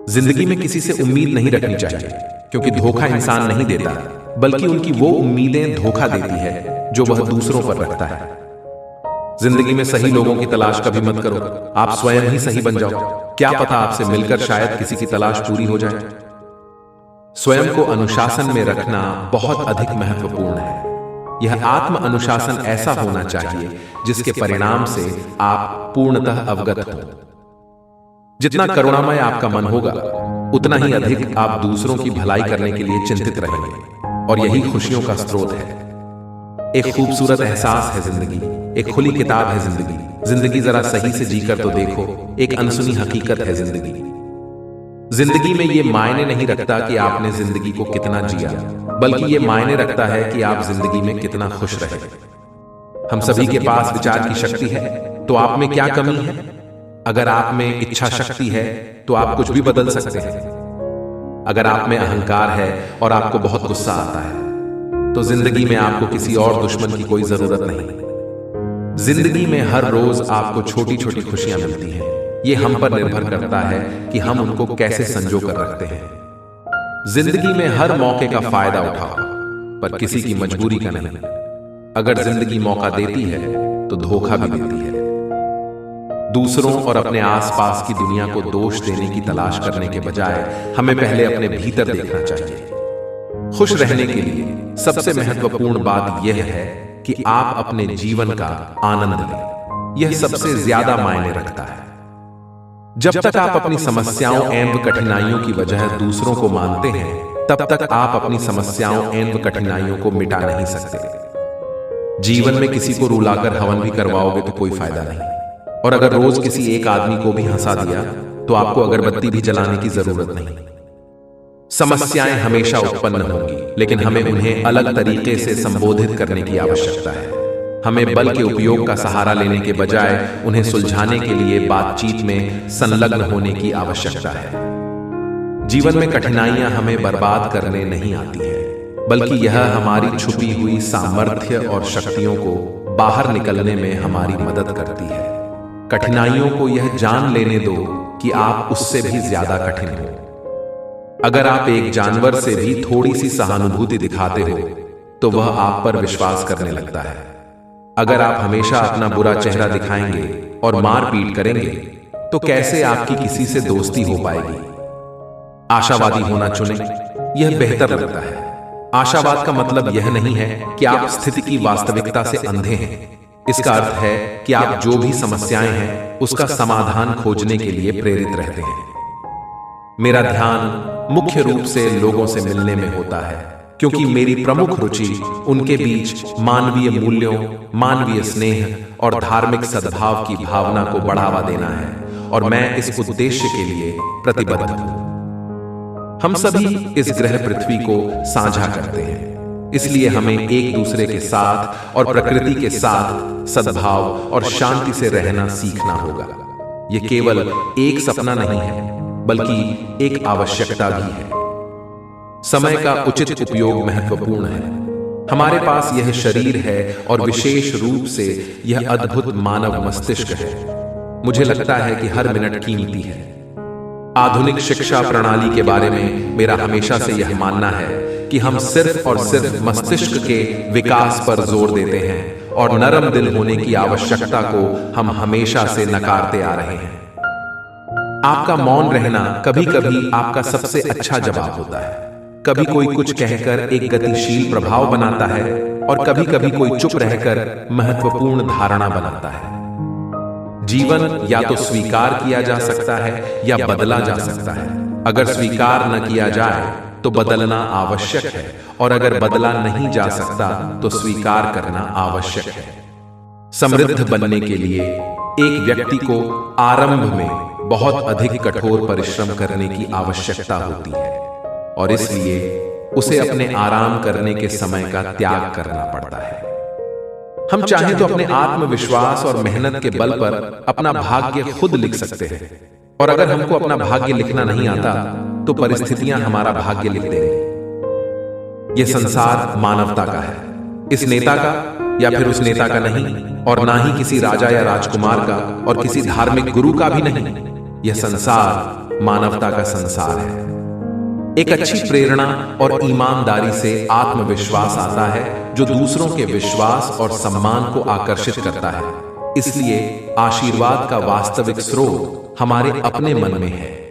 जिंदगी में किसी से उम्मीद नहीं रखनी चाहिए, क्योंकि धोखा इंसान नहीं देता, बल्कि उनकी वो उम्मीदें धोखा देती है जो वह दूसरों पर रखता है। जिंदगी में सही लोगों की तलाश कभी मत करो, आप स्वयं ही सही बन जाओ। क्या पता आपसे मिलकर शायद किसी की तलाश पूरी हो जाए। स्वयं को अनुशासन में रखना बहुत अधिक महत्वपूर्ण है। यह आत्म अनुशासन ऐसा होना चाहिए जिसके परिणाम से आप पूर्णतः अवगत हो। जितना करुणामय आपका मन होगा, उतना ही अधिक आप दूसरों की भलाई करने के लिए चिंतित रहेंगे, और यही खुशियों का स्रोत है। एक खूबसूरत एहसास है जिंदगी, एक खुली किताब है जिंदगी। जिंदगी जरा सही से जीकर तो देखो, एक अनसुनी हकीकत है जिंदगी। जिंदगी में ये मायने नहीं रखता कि आपने जिंदगी को कितना जिया, बल्कि ये मायने रखता है कि आप जिंदगी में कितना खुश रहे। हम सभी के पास विचार की शक्ति है, तो आप में क्या कमी है? अगर आप में इच्छा शक्ति है तो आप कुछ भी बदल सकते हैं। अगर आप में अहंकार है और आपको बहुत गुस्सा आता है, तो जिंदगी में आपको किसी और दुश्मन की कोई जरूरत नहीं। जिंदगी में हर रोज आपको छोटी छोटी खुशियां मिलती हैं। ये हम पर निर्भर करता है कि हम उनको कैसे संजो कर रखते हैं। जिंदगी में हर मौके का फायदा उठाओ, पर किसी की मजबूरी का नहीं। अगर जिंदगी मौका देती है तो धोखा भी देती है। दूसरों और अपने आसपास की दुनिया को दोष देने की तलाश करने के बजाय हमें पहले अपने भीतर देखना चाहिए। खुश रहने के लिए सबसे महत्वपूर्ण बात यह है कि आप अपने जीवन का आनंद लें। यह सबसे ज्यादा मायने रखता है। जब तक आप अपनी समस्याओं एवं कठिनाइयों की वजह दूसरों को मानते हैं, तब तक आप अपनी समस्याओं एवं कठिनाइयों को मिटा नहीं सकते। जीवन में किसी को रुलाकर हवन भी करवाओगे तो कोई फायदा नहीं। और अगर रोज किसी एक आदमी को भी हंसा दिया तो आपको अगरबत्ती भी जलाने की जरूरत नहीं। समस्याएं हमेशा उत्पन्न होंगी, लेकिन हमें उन्हें अलग तरीके से संबोधित करने की आवश्यकता है। हमें बल के उपयोग का सहारा लेने के बजाय उन्हें सुलझाने के लिए बातचीत में संलग्न होने की आवश्यकता है। जीवन में कठिनाइयां हमें बर्बाद करने नहीं आती हैं, बल्कि यह हमारी छुपी हुई सामर्थ्य और शक्तियों को बाहर निकलने में हमारी मदद करती है। कठिनाइयों को यह जान लेने दो कि आप उससे भी ज्यादा कठिन हो। अगर आप एक जानवर से भी थोड़ी सी सहानुभूति दिखाते हो, तो वह आप पर विश्वास करने लगता है। अगर आप हमेशा अपना बुरा चेहरा दिखाएंगे और मारपीट करेंगे, तो कैसे आपकी किसी से दोस्ती हो पाएगी? आशावादी होना चुनें, यह बेहतर लगता है। आशावाद का मतलब यह नहीं है कि आप स्थिति की वास्तविकता से अंधे हैं। इसका अर्थ है कि आप जो भी समस्याएं हैं, उसका समाधान खोजने के लिए प्रेरित रहते हैं। मेरा ध्यान मुख्य रूप से लोगों से मिलने में होता है, क्योंकि मेरी प्रमुख रुचि उनके बीच मानवीय मूल्यों, मानवीय स्नेह और धार्मिक सद्भाव की भावना को बढ़ावा देना है, और मैं इस उद्देश्य के लिए प्रतिबद्ध हूं। हम सभी इस ग्रह पृथ्वी को साझा करते हैं, इसलिए हमें एक दूसरे के साथ और प्रकृति के साथ सद्भाव और शांति से रहना सीखना होगा। यह केवल एक सपना नहीं है, बल्कि एक आवश्यकता भी है। समय का उचित उपयोग महत्वपूर्ण है। हमारे पास यह शरीर है और विशेष रूप से यह अद्भुत मानव मस्तिष्क है। मुझे लगता है कि हर मिनट कीमती है। आधुनिक शिक्षा प्रणाली के बारे में मेरा हमेशा से यह मानना है कि हम सिर्फ और सिर्फ मस्तिष्क के विकास पर जोर देते हैं, और नरम दिल होने की आवश्यकता को हम हमेशा से नकारते आ रहे हैं। आपका मौन रहना कभी कभी आपका सबसे अच्छा जवाब होता है। कभी कोई कुछ कहकर एक गतिशील प्रभाव बनाता है, और कभी कभी कोई चुप रहकर महत्वपूर्ण धारणा बनाता है। जीवन या तो स्वीकार किया जा सकता है या बदला जा सकता है। अगर स्वीकार न किया जाए तो बदलना आवश्यक है, और अगर बदला नहीं जा सकता तो स्वीकार करना आवश्यक है। समृद्ध बनने के लिए एक व्यक्ति को आरंभ में बहुत अधिक कठोर परिश्रम करने की आवश्यकता होती है, और इसलिए उसे अपने आराम करने के समय का त्याग करना पड़ता है। हम चाहें तो अपने आत्मविश्वास और मेहनत के बल पर अपना भाग्य खुद लिख सकते हैं, और अगर हमको अपना भाग्य लिखना नहीं आता तो परिस्थितियां हमारा भाग्य लिख देंगी। यह संसार मानवता का है, इस नेता का या फिर उस नेता का नहीं, और ना ही किसी राजा या राजकुमार का और किसी धार्मिक गुरु का भी नहीं। यह संसार मानवता का संसार है। एक अच्छी प्रेरणा और ईमानदारी से आत्मविश्वास आता है जो दूसरों के विश्वास और सम्मान को आकर्षित करता है। इसलिए आशीर्वाद का वास्तविक स्रोत हमारे अपने मन में है।